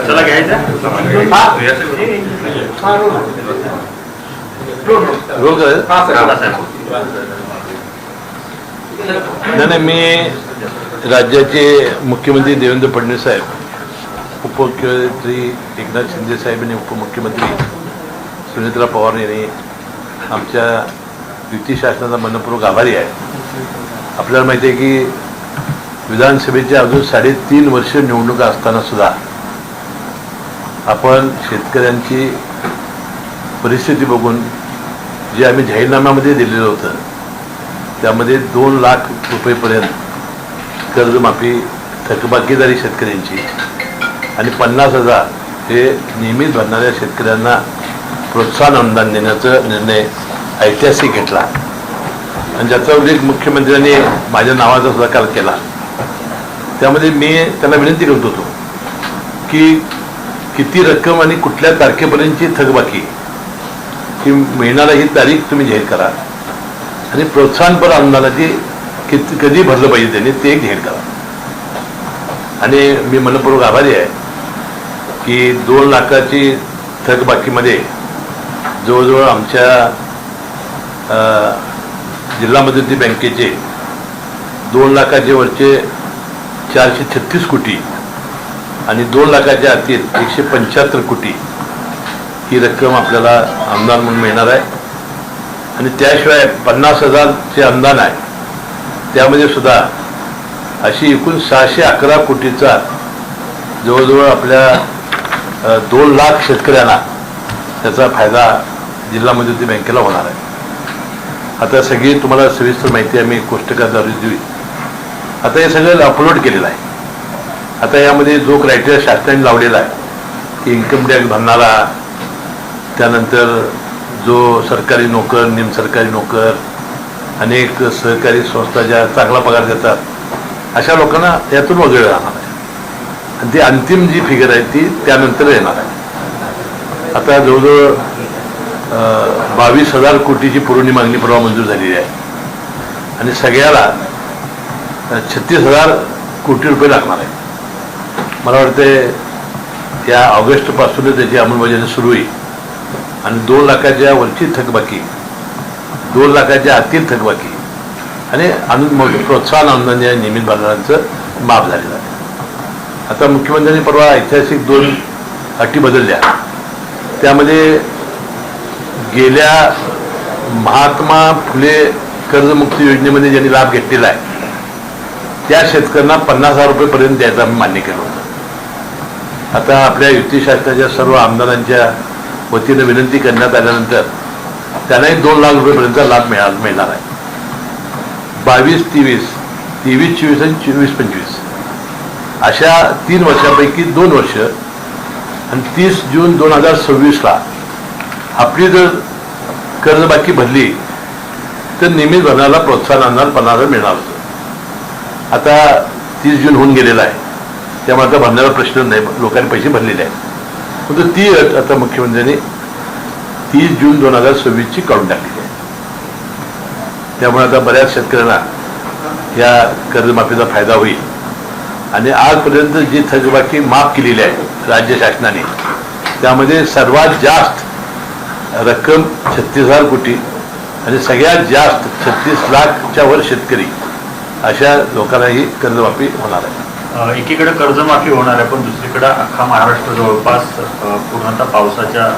चला घ्यायचं रोल करायचं. नाही, मी राज्याचे मुख्यमंत्री देवेंद्र फडणवीस साहेब, उपमुख्यमंत्री एकनाथ शिंदे साहेब आणि उपमुख्यमंत्री सुनेत्रा पवार यांनी आमच्या युती शासनाचा मनपूर्वक आभारी आहे. आपल्याला माहिती आहे की विधानसभेच्या अजून 3.5 वर्ष निवडणुका असताना सुद्धा आपण शेतकऱ्यांची परिस्थिती बघून जे आम्ही जाहीरनाम्यामध्ये दिलेलं होतं त्यामध्ये 2 लाख रुपयेपर्यंत कर्जमाफी थकबाकीदारी शेतकऱ्यांची आणि 50,000 हे नियमित भरणाऱ्या शेतकऱ्यांना प्रोत्साहन अनुदान देण्याचा निर्णय ऐतिहासिक घेतला आणि ज्याचा उल्लेख मुख्यमंत्र्यांनी माझ्या नावाचा सुद्धा काल केला. त्यामध्ये मी त्यांना विनंती करत होतो की किती रक्कम आणि कुठल्या तारखेपर्यंतची थकबाकी ही महिन्याला ही तारीख तुम्ही जाहीर करा आणि प्रोत्साहनपर अनुदानाची कधी भरलं पाहिजे त्यांनी ते एक जाहीर करा. आणि मी मनपूर्वक आभारी आहे की 2 लाखाची थकबाकीमध्ये जवळजवळ आमच्या जिल्हा मध्यवर्ती बँकेचे 2 लाखाचे वरचे 436 कोटी आणि 2 लाखाच्या आतील 175 कोटी ही रक्कम आपल्याला अनुदान म्हणून मिळणार आहे. आणि त्याशिवाय 50,000चे अनुदान आहे त्यामध्ये सुद्धा अशी एकूण 611 कोटीचा जवळजवळ आपल्या 2 लाख शेतकऱ्यांना त्याचा फायदा जिल्हा मध्यवर्ती बँकेला होणार आहे. आता सगळी तुम्हाला सविस्तर माहिती आम्ही कोष्टकाद्वारे देऊ. आता हे सगळं अपलोड केलेलं आहे. आता यामध्ये जो क्रायटेरिया शासनाने लावलेला आहे की इन्कम टॅक्स भरणारा, त्यानंतर जो सरकारी नोकर, निमसरकारी नोकर, अनेक सहकारी संस्था ज्या चांगला पगार देतात अशा लोकांना यातून वगळलं जाणार आहे. आणि ती अंतिम जी फिगर आहे ती त्यानंतर येणार आहे. आता जवळजवळ 22,000 कोटीची पुरवणी मागणी परवा मंजूर झालेली आहे आणि सगळ्याला 36,000 कोटी रुपये लागणार आहे. मला वाटते या ऑगस्टपासूनच त्याची अंमलबजावणी सुरू होईल आणि 2 लाखाच्या वरची थकबाकी, 2 लाखाच्या आतील थकबाकी आणि प्रोत्साहन अनुदान या नियमित भरणाऱ्यांचं माफ झालेलं आहे. आता मुख्यमंत्र्यांनी परवा ऐतिहासिक 2 अटी बदलल्या. त्यामध्ये गेल्या महात्मा फुले कर्जमुक्ती योजनेमध्ये ज्यांनी लाभ घेतलेला आहे त्या शेतकऱ्यांना 50,000 रुपयेपर्यंत द्यायचं आम्ही मान्य केलं होतं. आता आपल्या युती शासनाच्या सर्व आमदारांच्या वतीनं विनंती करण्यात आल्यानंतर त्यांनाही 2 लाख रुपयेपर्यंतचा लाभ मिळणार आहे. 22-23, 23-24 आणि 24-25 अशा 3 वर्षापैकी 2 वर्ष आणि 30 जून 2026ला आपली जर कर्जबाकी भरली तर नियमित भरण्याला प्रोत्साहन अनुदान 50,000 मिळणार होतं. आता 30 जून होऊन गेलेला आहे त्यामुळे आता भरण्याचा प्रश्न नाही, लोकांनी पैसे भरलेले आहेत. परंतु ती अट आता मुख्यमंत्र्यांनी 30 जून 2026ची काढून टाकलेली आहे. त्यामुळे आता बऱ्याच शेतकऱ्यांना या कर्जमाफीचा फायदा होईल. आणि आजपर्यंत जी थकबाकी माफ केलेली आहे राज्य शासनाने त्यामध्ये सर्वात जास्त रक्कम 36,000 कोटी आणि सगळ्यात जास्त 36 लाखच्या वर शेतकरी अशा लोकांनाही कर्जमाफी होणार आहे. एकीकडे कर्जमाफी होणार आहे पण दुसरीकडे अख्खा महाराष्ट्र जवळपास पूर्णतः पावसाच्या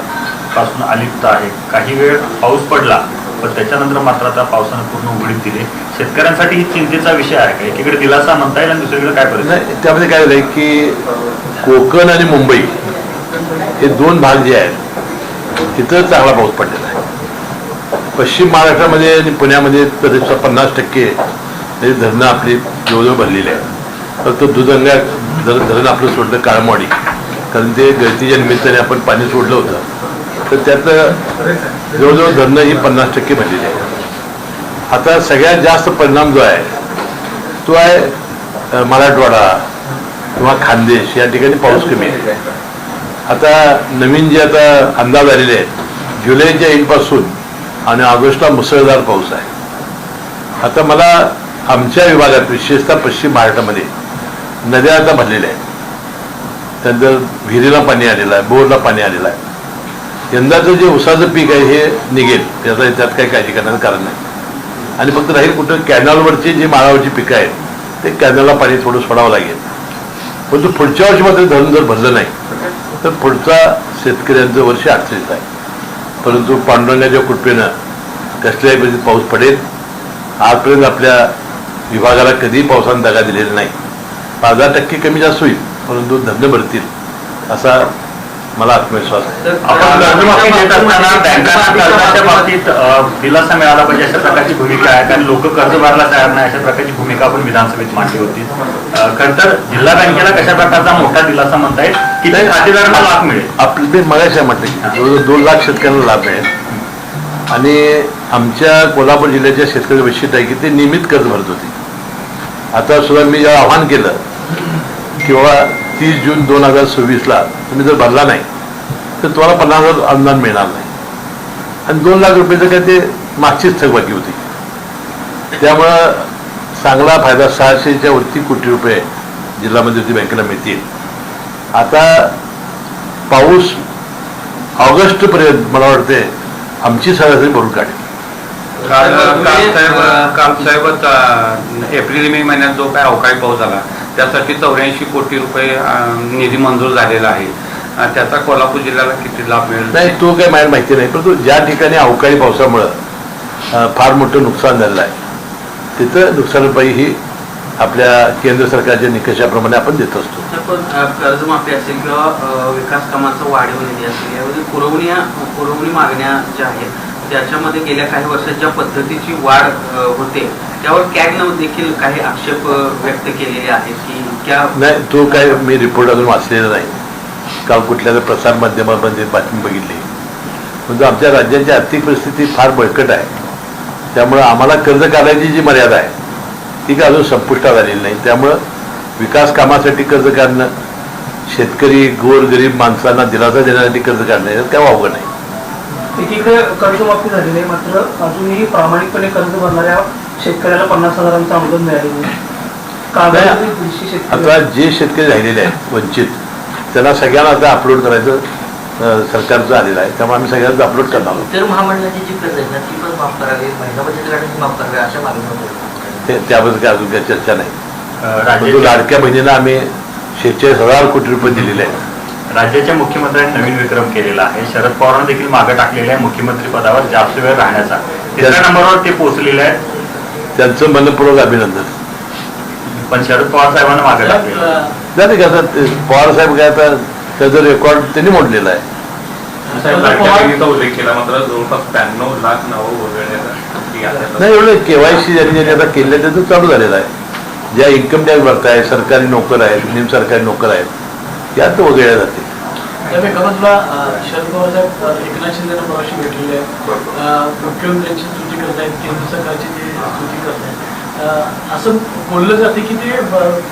पासून अलिप्त आहे. काही वेळ पाऊस पडला पण त्याच्यानंतर मात्र आता पावसानं पूर्ण उघडीप दिली. शेतकऱ्यांसाठी ही चिंतेचा विषय आहे का? एकीकडे दिलासा म्हणता येईल आणि दुसरीकडे काय परिस्थिती नाही. त्यामध्ये काय झालंय की कोकण आणि मुंबई हे 2 भाग जे आहेत तिथं चांगला पाऊस पडलेला आहे. पश्चिम महाराष्ट्रामध्ये आणि पुण्यामध्ये तर 50% धरणं आपली जवळजवळ भरलेली आहे. फक्त दुधगंगा धरण आपलं सोडलं काळमवाडी, कारण ते गळतीच्या निमित्ताने आपण पाणी सोडलं होतं तर त्यात जवळजवळ धरणं ही 50% भरलेली आहे. आता सगळ्यात जास्त परिणाम जो आहे तो आहे मराठवाडा किंवा खानदेश या ठिकाणी पाऊस कमी आहे. आता नवीन जे आता अंदाज आलेले आहेत जुलैच्या एंडपासून आणि ऑगस्टला मुसळधार पाऊस आहे. आता मला आमच्या विभागात विशेषतः पश्चिम महाराष्ट्रामध्ये नद्या आता भरलेल्या आहेत त्यानंतर विहिरीला पाणी आलेलं आहे, बोरला पाणी आलेलं आहे. यंदाचं जे ऊसाचं पीक आहे हे निघेल, त्यात काही काळजी करण्याचं कारण नाही. आणि फक्त राहील कुठं कॅनलवरची जी माळावरची पिकं आहेत ते कॅनलला पाणी थोडं सोडावं लागेल. परंतु पुढच्या वर्षी मात्र धरण जर भरलं नाही तर पुढचा शेतकऱ्यांचं वर्ष अडचणीत आहे. परंतु पांडुरंगाच्या कृपेनं कसल्याही परिस्थितीत पाऊस पडेल. आजपर्यंत आपल्या विभागाला कधीही पावसानं दगा दिलेला नाही. 5% कमी जास्त होईल परंतु धंदे भरतील असा मला आत्मविश्वास आहे. आपण कर्जमाफी देत असताना बँकांना कर्जाच्या बाबतीत दिलासा मिळाला पाहिजे अशा प्रकारची भूमिका आहे. कारण लोक कर्ज भरायला तयार नाही अशा प्रकारची भूमिका आपण विधानसभेत मांडली होती. खरं तर जिल्हा बँकेला कशा प्रकारचा मोठा दिलासा म्हणता येईल की खातेदारांना लाभ मिळेल. आपले मगाशी म्हटलं की जवळजवळ 2 लाख शेतकऱ्यांना लाभ मिळेल. आणि आमच्या कोल्हापूर जिल्ह्याच्या शेतकरी वैशिष्ट्य आहे की ते नियमित कर्ज भरत होते. आता सुद्धा मी जेव्हा आव्हान केलं किंवा 30 जून 2026ला तुम्ही जर भरला नाही तर तुम्हाला 50,000 अनुदान मिळणार नाही. आणि 2 लाख रुपयाचं काय ते मागचीच थकबाकी होती. त्यामुळं चांगला फायदा 600च्या वरती कोटी रुपये जिल्हा मध्यवर्ती बँकेला मिळतील. आता पाऊस ऑगस्टपर्यंत मला वाटते आमची सरासरी भरून काढेल. काल साहेब एप्रिल मे महिन्यात जो काय अवकाळी पाऊस झाला त्यासाठी 84 कोटी रुपये निधी मंजूर झालेला आहे. त्याचा कोल्हापूर जिल्ह्याला किती लाभ मिळेल नाही तो काही मला माहिती नाही. परंतु ज्या ठिकाणी अवकाळी पावसामुळं फार मोठं नुकसान झालेलं आहे तिथं नुकसान भरपाई ही आपल्या केंद्र सरकारच्या निकषाप्रमाणे आपण देत असतो. पण कर्जमाफी असेल किंवा विकास कामांचा वाढीव निधी असेल यामध्ये पुरवणी मागण्या ज्या आहेत त्याच्यामध्ये गेल्या काही वर्षात ज्या पद्धतीची वाढ होते त्यावर कॅगनं देखील काही आक्षेप व्यक्त केलेले आहेत की नाही तो काय मी रिपोर्ट अजून वाचलेला नाही. काल कुठल्या प्रसार माध्यमामध्ये बातमी बघितली. म्हणजे आमच्या राज्याची आर्थिक परिस्थिती फार बळकट आहे. त्यामुळं आम्हाला कर्ज काढायची जी मर्यादा आहे ती काय अजून संपुष्टात आलेली नाही. त्यामुळं विकास कामासाठी कर्ज काढणं, शेतकरी गोरगरीब माणसांना दिलासा देण्यासाठी कर्ज काढणं काय अवघड नाही. एकीकडे कर्जमाफी झालेली आहे मात्र अजूनही प्रामाणिकपणे कर्ज भरणाऱ्या शेतकऱ्याला 50,000चं अनुदान मिळालेलं नाही. आता जे शेतकरी राहिलेले आहेत वंचित त्यांना सगळ्यांना आता अपलोड करायचं सरकारचं आलेलं आहे. त्यामुळे आम्ही सगळ्यांचं अपलोड करणार आहोत. इतर महामंडळाची जी कर्ज आहे ना ती पण माफ करावी, महिला बचत गटाची माफ करावी अशा मागण्या त्याबद्दल काय अजून काही चर्चा नाही. राज्याच्या लाडक्या बहिणींना आम्ही 46,000 कोटी रुपये दिलेले आहेत. राज्याच्या मुख्यमंत्र्यांनी नवीन विक्रम केलेला आहे. शरद पवारांना देखील मागे टाकलेले आहे मुख्यमंत्री पदावर जास्त वेळ राहण्याचा. 3ऱ्या नंबरवर ते पोहोचलेले आहेत. त्यांचं मनपूर्वक अभिनंदन. पण शरद पवार साहेबांना मागे टाकलेलं नाही का पवार साहेब काय आता त्याचं रेकॉर्ड त्यांनी मोडलेलं आहे. उल्लेख केला मात्र जवळपास 92 लाख नावं वगळण्याचा नाही एवढं केवायसी ज्यांनी आता केलं त्याचं चालू झालेलं आहे. ज्या इन्कम टॅक्स भरताय, सरकारी नोकर आहेत, निम सरकारी नोकर आहेत यात वगळल्या जाते. त्यामुळे तुला शरद पवार साहेब एकनाथ शिंदे परवाशी भेटलेले आहेत, मुख्यमंत्र्यांची स्तुती करतायत, केंद्र सरकारची ते स्तुती करतायत. असं बोललं जाते की ते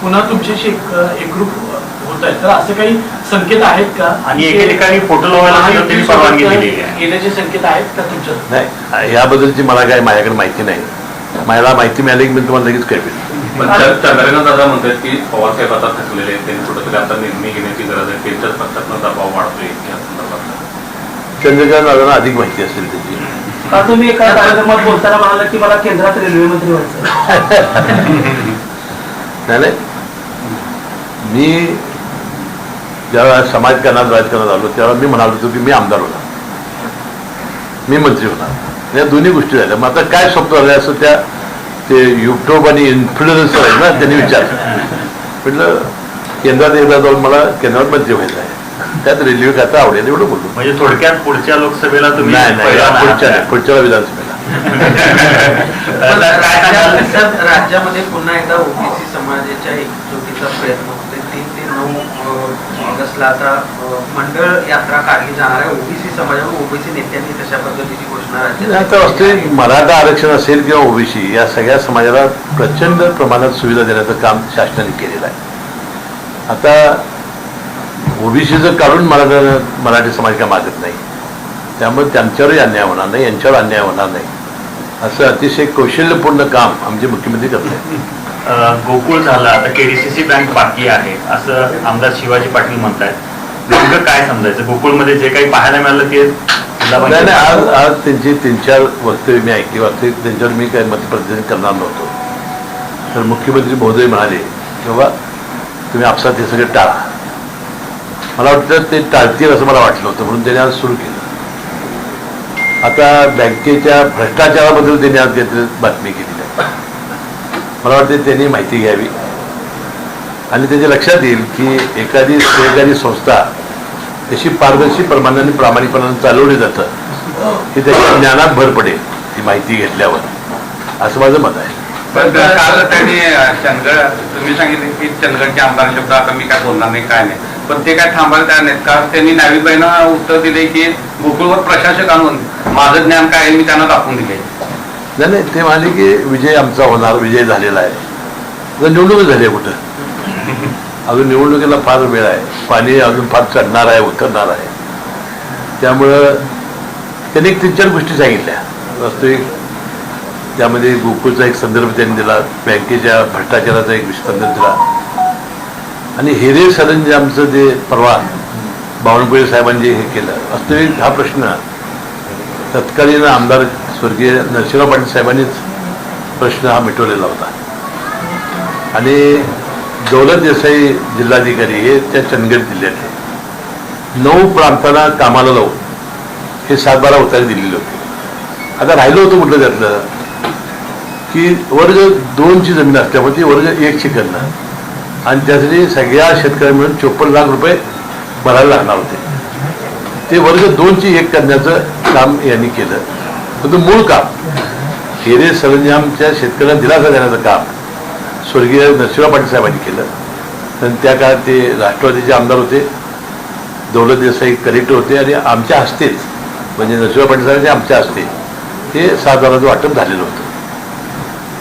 पुन्हा तुमच्याशी एकरूप होत आहेत. तर असं काही संकेत आहेत का? आणि एके ठिकाणी फोटो लावायला त्यांनी परवानगी दिलेली आहे. येण्याचे संकेत आहेत का तुमच्या? नाही याबद्दलची मला काय माझ्याकडे माहिती नाही. मला माहिती मिळाली की मी तुम्हाला लगेच कळवेल. चंद्रकांत दादा म्हणतात की पवार साहेब आता थकलेले आहेत, त्यांनी कुठेतरी आता निर्णय घेण्याची गरज आहे, त्यांच्याच पक्षातून दबाव वाढतोय या संदर्भात. चंद्रकांत दादांना अधिक माहिती असेल त्याची. का तुम्ही एका कार्यक्रमात बोलताना म्हणाला की मला केंद्रात रेल्वे मंत्री व्हायचं? नाही मी जेव्हा समाजकारणात राजकारणात आलो तेव्हा मी म्हणालो होतो की मी आमदार होणार, मी मंत्री होणार. या दोन्ही गोष्टी झाल्या. मग आता काय स्वप्न झालं असं त्या ते युट्यूब आणि इन्फ्लुएन्सर आहे ना त्यांनी विचारलं. म्हटलं केंद्रात एकदा जाऊन मला केंद्रात मंत्री व्हायचं आहे, त्यात रेल्वे खाता आवडेल एवढं बोललो. म्हणजे थोडक्यात पुढच्या लोकसभेला तुम्ही पुढच्या विधानसभेला राज्यामध्ये पुन्हा एकदा ओबीसी समाजाच्या एकजुटीचा प्रयत्न होतोय. 3 ते 9 ऑगस्टला आता मंडळ यात्रा काढली जाणार आहे. ओबीसी समाजावर ओबीसी नेत्यांनी तशा पद्धतीची घोषणा आता असते. मराठा आरक्षण असेल किंवा ओबीसी या सगळ्या समाजाला प्रचंड प्रमाणात सुविधा देण्याचं काम शासनाने केलेलं आहे. आता ओबीसीचं काढून मराठी समाज काय मागत नाही. त्यामुळे त्यांच्यावरही अन्याय होणार नाही, यांच्यावर अन्याय होणार नाही असं अतिशय कौशल्यपूर्ण काम आमचे मुख्यमंत्री करत आहेत. गोकुळ झालं, आता केडीसीसी बँक बाकी आहे असं आमदार शिवाजी पाटील म्हणतायत. नेमकं काय समजायचं? गोकुळमध्ये जे काही पाहायला मिळालं ते नाही नाही, आज त्यांची 3-4 वक्तव्य मी ऐकली. वास्तविक त्यांच्यावर मी काही मतप्रतिनिधी करणार नव्हतो. तर मुख्यमंत्री महोदय म्हणाले की बाबा तुम्ही आपसात हे सगळं टाळा. मला वाटतं ते टाळतील असं मला वाटलं होतं, म्हणून त्यांनी आज सुरू केलं. आता बँकेच्या भ्रष्टाचाराबद्दल त्यांनी आज काहीतरी बातमी केली आहे. मला वाटतं त्यांनी माहिती घ्यावी आणि त्याच्या लक्षात येईल की एखादी सहकारी संस्था तशी पारदर्शी प्रमाणाने प्रामाणिकपणाने चालवली जातं की त्याच्या ज्ञानात भर पडेल ती माहिती घेतल्यावर, असं माझं मत आहे. पण काल त्यांनी चंदगड, तुम्ही सांगितले की चंदगडचे आमदार शब्द आता मी काय बोलणार नाही, काय नाही, पण ते काय थांबायला तयार नाहीत. का त्यांनी न्यावीबाईंना उत्तर दिले की गोकुळवर प्रशासक आणून माझं ज्ञान काय आहे मी त्यांना दाखवून दिले. नाही नाही, ते म्हणाले की विजय आमचा होणार, विजय झालेला आहे. तर निवडणूकच झाली आहे कुठं? अजून निवडणुकीला फार वेळ आहे, पाणी अजून फार चढणार आहे, उतरणार आहे. त्यामुळं त्यांनी एक 3-4 गोष्टी सांगितल्या. वास्तविक त्यामध्ये गोकुळचा एक संदर्भ त्यांनी दिला, बँकेच्या भ्रष्टाचाराचा एक संदर्भ दिला आणि हिरे सरंजामचं जे परवा बावनकुळे साहेबांनी हे केलं. वास्तविक हा प्रश्न तत्कालीन आमदार स्वर्गीय नरसिंहराव पाटील साहेबांनीच प्रश्न हा मिटवलेला होता आणि दौलत देसाई जिल्हाधिकारी हे त्या चंदगड जिल्ह्यातले 9 प्रांतांना कामाला लावून हे 7-12 उतारे दिलेले होते. आता राहिलं होतं कुठलं त्यातलं की वर्ग 2ची जमीन असल्यामुळे ती वर्ग 1ची करणं आणि त्यासाठी सगळ्या शेतकऱ्यांना मिळून 54 लाख रुपये भरायला लागणार होते. ते वर्ग 2ची 1 करण्याचं काम यांनी केलं. पण मूळ काम हिरे सरंजामच्या शेतकऱ्यांना दिलासा देण्याचं काम स्वर्गीय नरसिंहराव पाटील साहेबांनी केलं. आणि त्या काळात ते राष्ट्रवादीचे आमदार होते, दौलत देसाई कलेक्टर होते आणि आमच्या हस्तेच म्हणजे नरसिंहराव पाटील साहेबांचे आमच्या हस्ते हे 7,000 वाटप झालेलं होतं.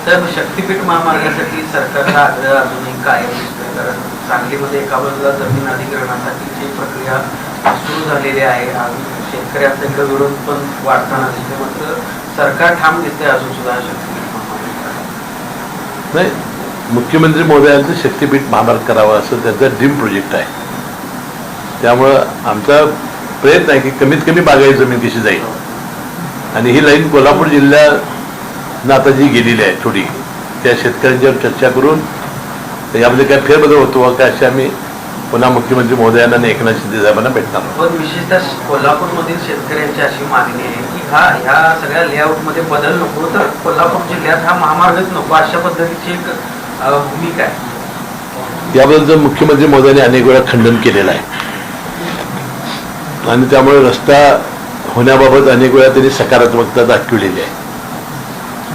तर शक्तीपीठ महामार्गासाठी सरकारचा आग्रह अजूनही कायम दिसतोय. कारण सांगलीमध्ये एका बाजूला जमीन अधिग्रहणासाठीची प्रक्रिया सुरू झालेली आहे. अजून शेतकऱ्यांचा इकडे विरोध पण वाढताना दिसते. मात्र सरकार ठाम दिसते अजून सुद्धा शक्तीपीठ महामार्ग. नाही, मुख्यमंत्री महोदयांचं शक्तीपीठ महामार्ग करावा असं त्यांचा ड्रीम प्रोजेक्ट आहे. त्यामुळं आमचा प्रयत्न आहे की कमीत कमी बागायती जमीन कशी जाईल आणि ही लाईन कोल्हापूर जिल्ह्यात आता जी गेलेली आहे थोडी, त्या शेतकऱ्यांच्यावर चर्चा करून यामध्ये काय फेरबदल होतो का अशी आम्ही पुन्हा मुख्यमंत्री महोदयांना आणि एकनाथ शिंदे साहेबांना भेटणार. पण विशेषतः कोल्हापूरमधील शेतकऱ्यांची अशी मागणी आहे की ह्या सगळ्या लेआउटमध्ये बदल नको, तर कोल्हापूर जिल्ह्यात हा महामार्गच नको, अशा पद्धतीची एक भूमिका आहे. याबद्दल मुख्यमंत्री महोदयांनी अनेक वेळा खंडन केलेलं आहे आणि त्यामुळे रस्ता होण्याबाबत अनेक वेळा त्यांनी सकारात्मकता दाखवलेली आहे.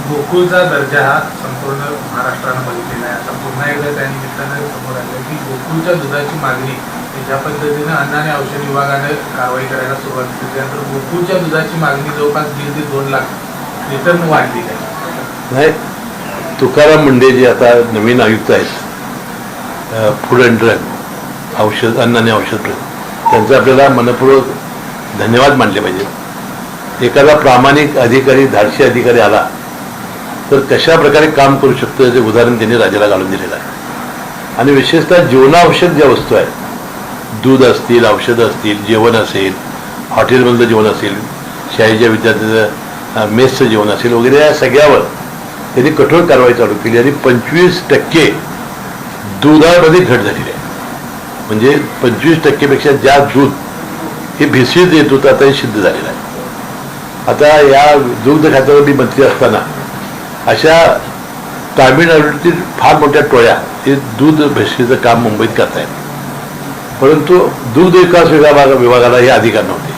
गोकुळचा दर्जा हा संपूर्ण महाराष्ट्रानं बघितलेला आहे. आता पुन्हा एकदा त्या निमित्तानं समोर आलं की गोकुळच्या दुधाची मागणी ज्या पद्धतीनं अन्न आणि औषध विभागाने कारवाई करायला सुरुवात केली, त्यानंतर गोकुळच्या दुधाची मागणी जवळपास 1.5 ते 2 लाख लिटरनं वाढली आहे. नाही, तुकाराम मुंडे जे आता नवीन आयुक्त आहेत फूड अँड ड्रग औषध अन्न आणि औषध, त्यांचं आपल्याला मनपूर्वक धन्यवाद मानले पाहिजे. एखादा प्रामाणिक अधिकारी धाडशी अधिकारी आला तर कशा प्रकारे काम करू शकतो याचे उदाहरण त्यांनी राज्याला घालून दिलेलं आहे. आणि विशेषतः जीवनावश्यक ज्या वस्तू आहेत, दूध असतील, औषधं असतील, जेवण असेल, हॉटेलमधलं जेवण असेल, शाळेच्या विद्यार्थ्याचं मेसचं जेवण असेल वगैरे, या सगळ्यावर त्यांनी कठोर कारवाई चालू केली आणि 25% दुधामध्ये घट झालेली आहे. म्हणजे 25%पेक्षा जास्त दूध हे भेसळीत येत होतं, आता हे सिद्ध झालेलं आहे. आता या दुग्ध खात्यावर मी मंत्री असताना अशा तामिळनाडूतील फार मोठ्या टोळ्या हे दूध भेसळीचं काम मुंबईत करतायत, परंतु दुग्ध विकास विभागाला हे अधिकार नव्हते,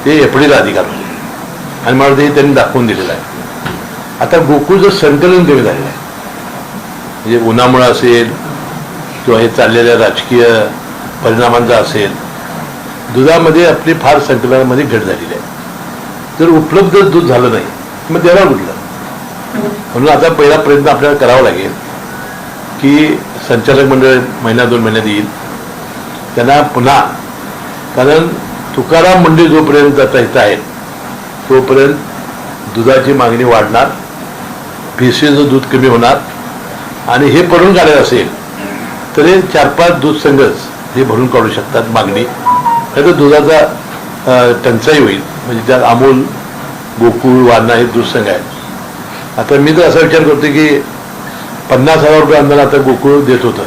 ते एफडीला अधिकार होते आणि मला ते त्यांनी दाखवून दिलेलं आहे. आता गोकुळचं संकलन कमी झालेलं आहे. म्हणजे उन्हामुळं असेल किंवा हे चाललेल्या राजकीय परिणामांचा असेल, दुधामध्ये आपली फार संकलनामध्ये घट झालेली आहे. जर उपलब्ध दूध झालं नाही मग द्यायला कुठलं. म्हणून आता पहिला प्रयत्न आपल्याला करावा लागेल की संचालक मंडळ 1-2 महिन्यात येईल, त्यांना पुन्हा, कारण तुकाराम मुंडे जोपर्यंत आता इथं आहेत तोपर्यंत दुधाची मागणी वाढणार, भेसळीचं दूध कमी होणार आणि हे भरून काढायचं असेल तर हे 4-5 दूध संघच हे भरून काढू शकतात मागणी. नाही तर दुधाचा टंचाई होईल. म्हणजे त्यात अमूल, गोकुळ, वारणा हे दूध संघ आहेत. आता मी तर असा विचार करतो की 50,000 रुपये अनुदान आता गोकुळ देत होतं.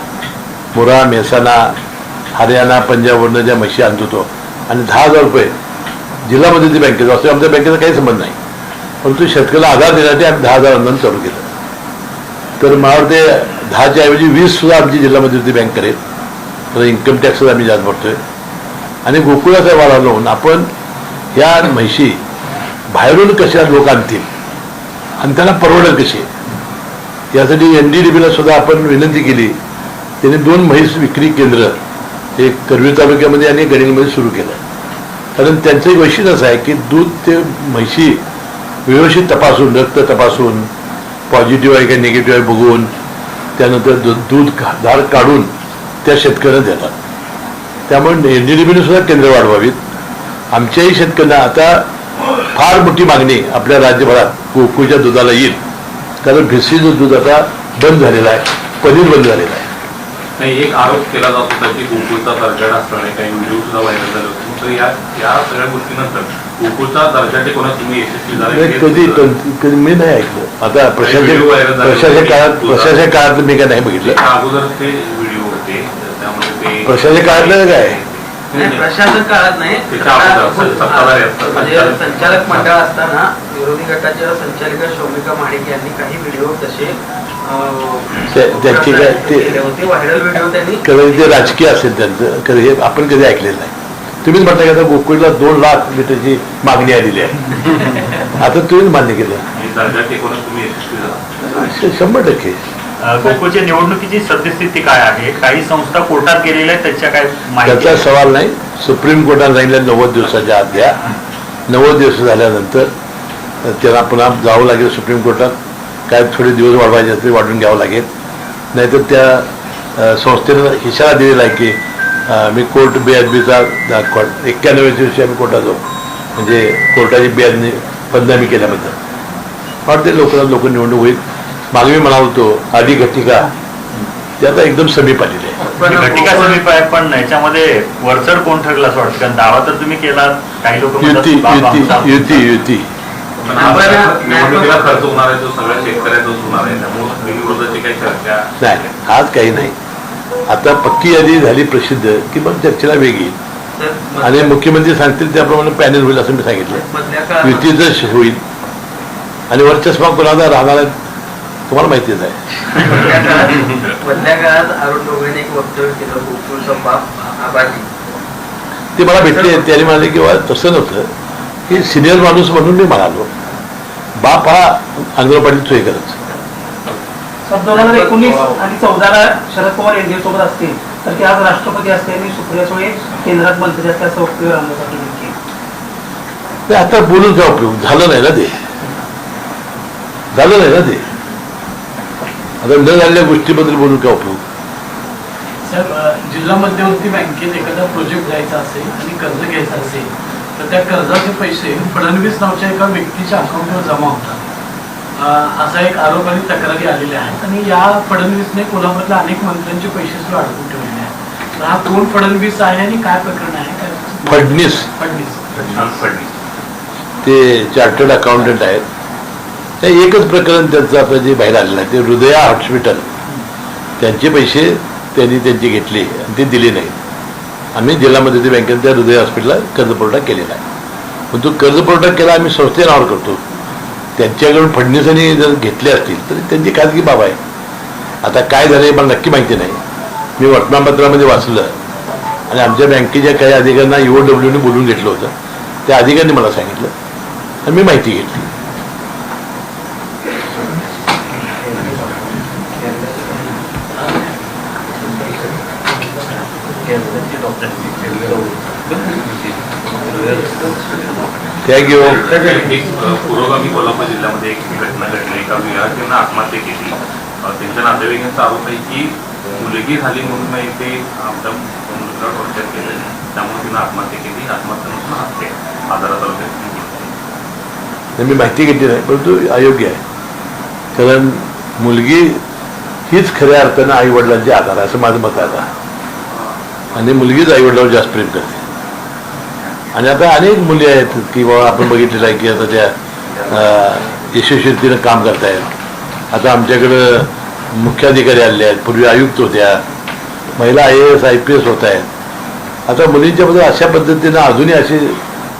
मुरा, मेहसाणा, हरियाणा, पंजाबवरनं ज्या म्हशी आणत होतो आणि 10,000 रुपये जिल्हा मध्यवर्ती बँकेचा असतो. आमच्या बँकेचा काही संबंध नाही, परंतु शेतकऱ्याला आधार देण्यासाठी आम्ही 10,000 अनुदान चालू केलं. तर मला वाटते 10च्या ऐवजी 20 सुद्धा आमची जिल्हा मध्यवर्ती बँक करेल. तर इन्कम टॅक्स आम्ही जास्त भरतोय आणि गोकुळाचा वाढ लावून आपण या म्हशी बाहेरून कशा लोक आणतील आणि त्यांना परवडेल कशी, यासाठी NDDB सुद्धा आपण विनंती केली. त्यांनी 2 म्हैस विक्री केंद्र एक करवीर तालुक्यामध्ये आणि गडिंगमध्ये सुरू केलं. कारण त्यांचं एक वैशिष्ट्य असं आहे की दूध ते म्हशी व्यवस्थित तपासून, रक्त तपासून, पॉझिटिव्ह आहे का निगेटिव्ह आहे बघून त्यानंतर दूध धार काढून त्या शेतकऱ्यांना देतात. त्यामुळे NDDB सुद्धा केंद्र वाढवावीत. आमच्याही शेतकऱ्यांना आता फार मोठी मागणी आपल्या राज्यभरात गोकुळच्या दुधाला येईल. कारण भिस्सीचं दूध आता बंद झालेलं आहे, पनीर बंद झालेलं आहे. नाही, एक आरोप केला जात होता की गोकुळचा दर्जा असताना काही व्हिडिओ सुद्धा व्हायरल झाले होते. तर या सगळ्या गोष्टीनंतर गोकुळचा दर्जा टिकवण्यात तुम्ही यशस्वी झाले? कधी मी नाही ऐकलं. आता प्रशासक काळात मी काय नाही बघितलं. अगोदर ते व्हिडिओ होते, त्यामुळे ते प्रशासक काळातलं काय नाही, प्रशासन काळात नाही, सत्ताधारी असतात. म्हणजे संचालक मंडळ असताना विरोधी गटाच्या संचालिका शौमिका महाडिक यांनी काही व्हिडिओ तसे त्यांची काय ते केले होते. व्हायरल व्हिडिओ त्यांनी कधी ते राजकीय असेल त्यांचं, कधी हे आपण कधी ऐकलेलं नाही. तुम्हीच म्हणता की आता गोकुळला 2 लाख लिटरची मागणी आलेली आहे. आता तुम्हीच मान्य केलं. दर्जा टिकवण्यात तुम्ही यशस्वी झाला? 100%. गोकुळच्या निवडणुकीची सद्यस्थिती काय आहे? काही संस्था कोर्टात गेलेल्या आहेत, त्याच्या काय माहिती? त्याचा सवाल नाही. सुप्रीम कोर्टाने सांगितलं 90 दिवसाच्या आत घ्या. 90 दिवस झाल्यानंतर त्यांना पुन्हा जावं लागेल सुप्रीम कोर्टात. काय थोडे दिवस वाढवायचे असते वाढून घ्यावं लागेल. नाहीतर त्या संस्थेनं इशारा दिलेला आहे की मी कोर्ट BHBचा 91व्या दिवशी आम्ही कोर्टात जाऊ, म्हणजे कोर्टाची BHB बदनामी केल्याबद्दल. वाटते लोक निवडणूक होईल. मागे मी म्हणाल होतो आधी घटिका ते आता एकदम समीप आलेली आहे. घटिका समीप आहे, पण याच्यामध्ये वरचढ कोण ठरलं असं वाटतं? कारण दावा तर तुम्ही केला, काही लोक युती पण निवडणुकीला खर्च होणार आहे, तो सगळ्या शेतकऱ्याचाच होणार आहे. त्यामुळे विरोधाची काही चर्चा नाही, आज काही नाही. आता पक्की यादी झाली प्रसिद्ध की मग चर्चेला वेग येईल आणि मुख्यमंत्री सांगतील त्याप्रमाणे पॅनल होईल असं मी सांगितलं. युतीचं होईल आणि वर चष्मा कोणाचा राहणार आहे तुम्हाला माहितीच आहे. मधल्या काळात अरुण डोंगरेने एक वक्तव्य केलं, गोकुळचा बाप आबाजी. ते मला भेटले, त्याने म्हणाले की तसं नव्हतं की सिनियर माणूस म्हणून मी म्हणालो. बाप हा आंध्र पाटील चोईकरच. 2019 आणि 14 शरद पवार NDA सोबत असतील तर ते आज राष्ट्रपती असते आणि सुप्रिया सुळे केंद्रात मंत्री असते असं वक्तव्य रामदासाठी ते आता बोलून काय उपयोग? झालं नाही ना ते. आता न झालेल्या गोष्टीबद्दल बोलून काय उपयोग? साहेब, जिल्हा मध्यवर्ती बँकेत एखादा प्रोजेक्ट द्यायचा असेल आणि कर्ज घ्यायचं असेल तर त्या कर्जाचे पैसे फडणवीस नावाच्या एका व्यक्तीच्या अकाउंटवर जमा होतात असा एक आरोप आणि तक्रारी आलेल्या आहेत. आणि या फडणवीसने कोल्हापूरला अनेक मंत्र्यांचे पैसे सुद्धा अडकून ठेवलेले आहेत. तर हा कोण फडणवीस आहे आणि काय प्रकरण आहे? फडणीस ते चार्टर्ड अकाउंटंट आहेत. ते एकच प्रकरण त्यांचं आता जे बाहेर आलेलं आहे ते हृदया हॉस्पिटल, त्यांचे पैसे त्यांनी त्यांचे घेतले आणि ते दिले नाहीत. आम्ही जिल्हा मध्यवर्ती बँकेत त्या हृदय हॉस्पिटलला कर्जपुरवठा केलेला आहे. पण तो कर्जपुरवठा केला आम्ही संस्थे नावावर करतो. त्यांच्याकडून फडणवीसांनी जर घेतले असतील तर त्यांची खाजगी बाब आहे. आता काय झालं मला नक्की माहिती नाही. मी वर्तमानपत्रामध्ये वाचलं आणि आमच्या बँकेच्या काही अधिकाऱ्यांना EOWने बोलून घेतलं होतं. त्या अधिकाऱ्यांनी मला सांगितलं आणि मी माहिती घेतली. थँक्यू. पुरोगामी कोल्हापूर जिल्ह्यामध्ये एक घटना घडली. एका विद्यार्थ्यांना आत्महत्या केली. त्यांच्या नातेवाईकांचा आरोप आहे की मुलगी झाली म्हणून नाही ते आमच्या मुलगा टॉर्चर केलं, त्यामुळे तिनं आत्महत्या केली. आत्महत्या नसून हत्या आजारात मी माहिती घेतली नाही, परंतु अयोग्य आहे. कारण मुलगी हीच खऱ्या अर्थानं आई वडिलांची आधार आहे असं माझं मत आहे आता. आणि मुलगीच आई वडिलांवर जास्त प्रेम करते. आणि आता अनेक मुली आहेत की बाबा आपण बघितलेलं आहे की आता त्या यशस्वीरीतीनं काम करतायत. आता आमच्याकडं मुख्याधिकारी आले आहेत, पूर्वी आयुक्त होत्या, महिला IAS IPS होत आहेत. आता मुलींच्याबद्दल अशा पद्धतीनं अजूनही असे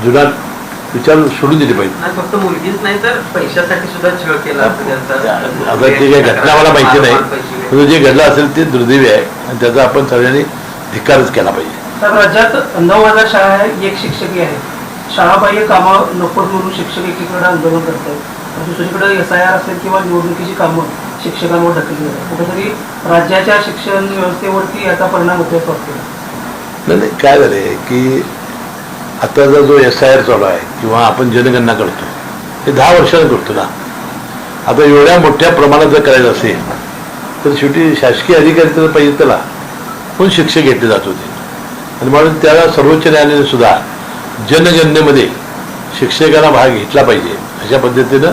जुनाट विचार सोडून दिले पाहिजे. नाही फक्त मुलगीच नाही तर पैशासाठी सुद्धा छळ केला असं त्यांचा. आता ते काही घटना मला माहिती नाही, पण जे घडलं असेल ते दुर्दैवी आहे आणि त्याचा आपण सगळ्यांनी धिक्कारच केला पाहिजे. तर राज्यात 9,000 शाळा आहे, एक शिक्षकही आहे. शाळाबाह्य कामं नको म्हणून शिक्षक एकीकडे आंदोलन करत आहेत, दुसरीकडे SIR असेल किंवा निवडणुकीची कामं शिक्षकांवर ढकलली जातात. कुठेतरी राज्याच्या शिक्षण व्यवस्थेवरती याचा परिणाम होतो असं वाटतं. नाही काय झालं आहे की आताचा जो SIR चालू आहे किंवा आपण जनगणना करतो हे 10 वर्षानं करतो ना. आता एवढ्या मोठ्या प्रमाणात जर करायचं असेल तर शेवटी शासकीय अधिकारी तर पाहिजे त्याला, पण शिक्षक घेतले जात होते. आणि म्हणून त्याला सर्वोच्च न्यायालयाने सुद्धा जनगणनेमध्ये शिक्षकांना भाग घेतला पाहिजे अशा पद्धतीनं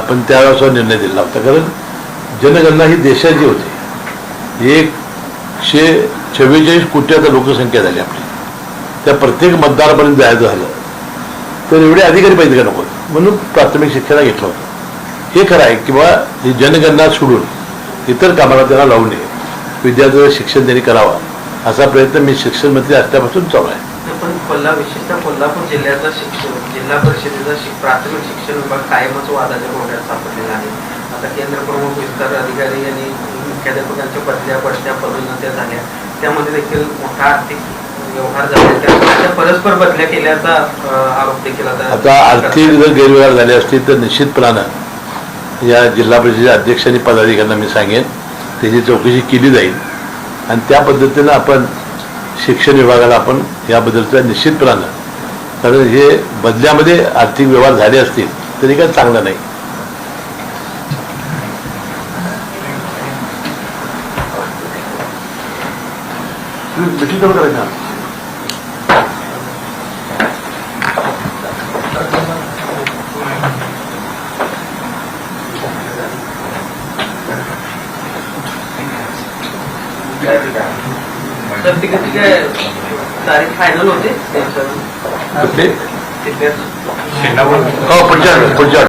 पण त्यावेळेस निर्णय दिला होता. कारण जनगणना ही देशाची होती. 144 कोटी आता लोकसंख्या झाली आपली. त्या प्रत्येक मतदारापर्यंत जायचं झालं तर एवढे अधिकारी पाहिजे का नको, म्हणून प्राथमिक शिक्षणाला घेतलं होतं. हे खरं आहे की बा ही जनगणना सोडून इतर कामाला त्यांना लावू नये, विद्यार्थ्यांचं शिक्षण त्यांनी करावं असा प्रयत्न मी शिक्षण मंत्री असल्यापासून चालू आहे. पण विशेषतः कोल्हापूर जिल्ह्याचा जिल्हा परिषदेचा प्राथमिक शिक्षण विभाग कायमच वादाच्या कोंड्यात सापडलेला आहे. आता केंद्र प्रमुख विस्तार अधिकारी यांनी मुख्याध्यापकांच्या बढत्या पदोन्नत्या झाल्या, त्यामध्ये देखील मोठा आर्थिक व्यवहार झाले, त्या परस्पर बदल्या केल्याचा आरोप देखील आता आर्थिक जर गैरव्यवहार झाले असतील तर निश्चितपणानं या जिल्हा परिषदेच्या अध्यक्ष आणि पदाधिकाऱ्यांना मी सांगेन त्याची चौकशी केली जाईल आणि त्या पद्धतीनं आपण शिक्षण विभागाला आपण याबद्दलचं निश्चितपणानं, कारण हे बदल्यामध्ये आर्थिक व्यवहार झाले असतील तरी काय चांगलं नाही. मिटिंग चालू करायचं ना. तर तिकडे काय तारीख फायनल होते कुठले? तिकडे हो पुढच्या